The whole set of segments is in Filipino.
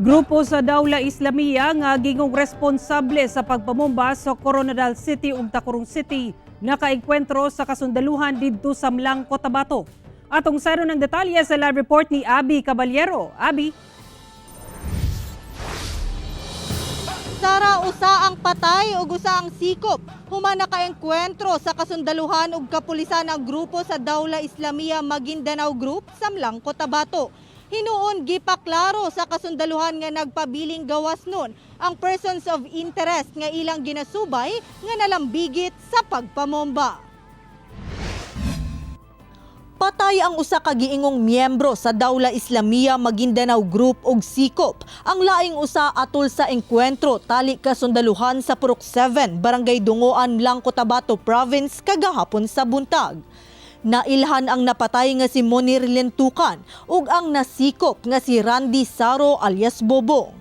Grupo sa Dawla Islamiyya nga gingong responsable sa pagpamomba sa Coronadal City ug Tacurong City nakaengkwentro sa kasundaluhan didto sa Mlang, Cotabato. Atong saro ng detalye sa live report ni Abby Caballero. Abby. Sara, usa ang patay ug usa ang sikop. Human nakaengkwentro sa kasundaluhan ug kapulisan ang grupo sa Dawla Islamiyya Maguindanao Group sa Mlang, Cotabato. Hinuon gipaklaro sa kasundaluhan nga nagpabiling gawas nun ang persons of interest nga ilang ginasubay nga nalambigit sa pagpamomba. Patay ang usa ka giingong miyembro sa Dawla Islamiyya Maguindanao Group ug sikop. Ang laing usa atol sa engkwentro tali kasundaluhan sa Purok 7, Barangay Dungoan, Mlang, Cotabato Province kagahapon sa buntag. Nailhan ang napatay nga si Monir Lintukan ug ang nasikop nga si Randy Saro alias Bobong.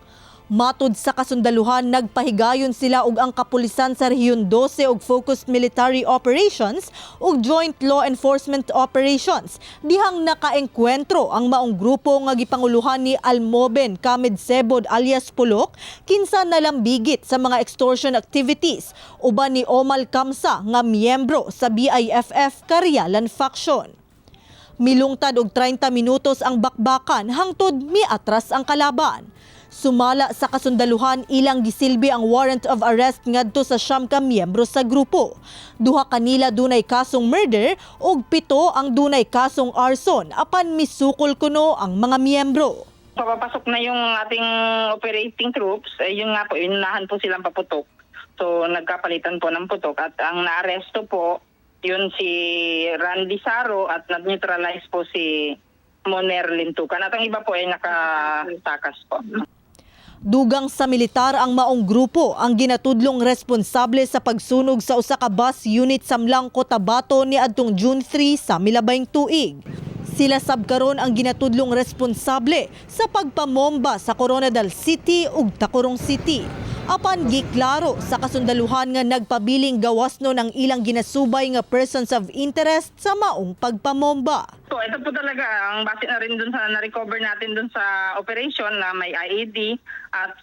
Matud sa kasundaluhan, nagpahigayon sila ug ang kapulisan sa Rehiyon 12 ug Focused Military Operations ug Joint Law Enforcement Operations. Dihang nakaengkwentro ang maong grupo nga gipanguluhan ni Almoben Kamed Sebod alias Pulok kinsa nalambigit sa mga extortion activities uban ni Omal Kamsa nga miyembro sa BIFF Karyalan Faction. Milungtad og 30 minutos ang bakbakan hangtod miatras ang kalaban. Sumala sa kasundaluhan, ilang gisilbi ang warrant of arrest ngadto sa siyam ka miyembro sa grupo. Duha kanila dunay kasong murder ug 7 ang dunay kasong arson apan misukol kuno ang mga miyembro. Papapasok na yung ating operating troops, yun nga po, inunahan po silang paputok. So nagkapalitan po ng putok at ang naaresto po, yun si Randy Saro at nag-neutralize po si Monir Lintukan. At ang iba po ay nakatakas po. Dugang sa militar ang maong grupo ang ginatudlong responsable sa pagsunog sa usa ka bus unit sa Mlang, Cotabato ni adtong June 3 sa milabayng tuig. Sila sabkaron ang ginatudlong responsable sa pagpamomba sa Coronadal City ug Tacurong City. Apan giklaro sa kasundaluhan nga nagpabiling gawas nun ang ilang ginasubay nga persons of interest sa maong pagpamomba. So ito po talaga ang base na rin dun sa na-recover natin dun sa operation na may IED at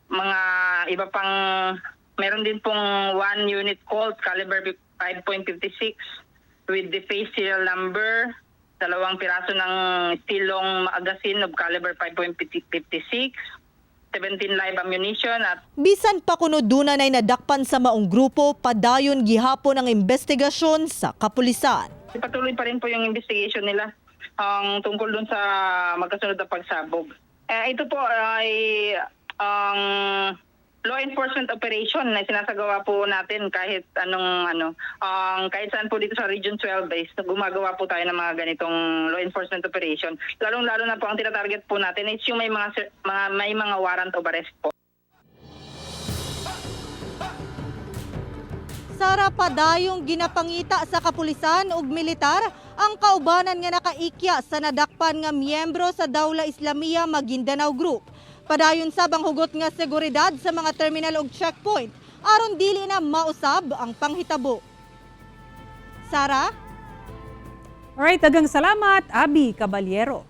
mga iba pang meron din pong 1 unit Colt caliber 5.56 with the face serial number, 2 piraso ng stilong magazine of caliber 5.56, 17 live ammunition at bisan pa kuno dunay nadakpan sa maong grupo, padayon gihapon ang investigasyon sa kapulisan. patuloy pa rin po yung investigation nila tungkol dun sa magkasunod na pagsabog. Ito po ay law enforcement operation na sinasagawa po natin kahit kahit saan po dito sa Region 12 base gumagawa po tayo ng mga ganitong law enforcement operation. Lalong-lalo na po ang tinatarget po natin is yung may mga warrant of arrest po. Sara, padayong ginapangita sa kapulisan ug militar ang kaubanan nga nakaikya sa nadakpan nga miyembro sa Dawla Islamiyya Maguindanao Group. Padayon sab ang hugot nga seguridad sa mga terminal ug checkpoint aron dili na mausab ang panghitabo. Sara? Alright, daghang salamat, Abby Caballero.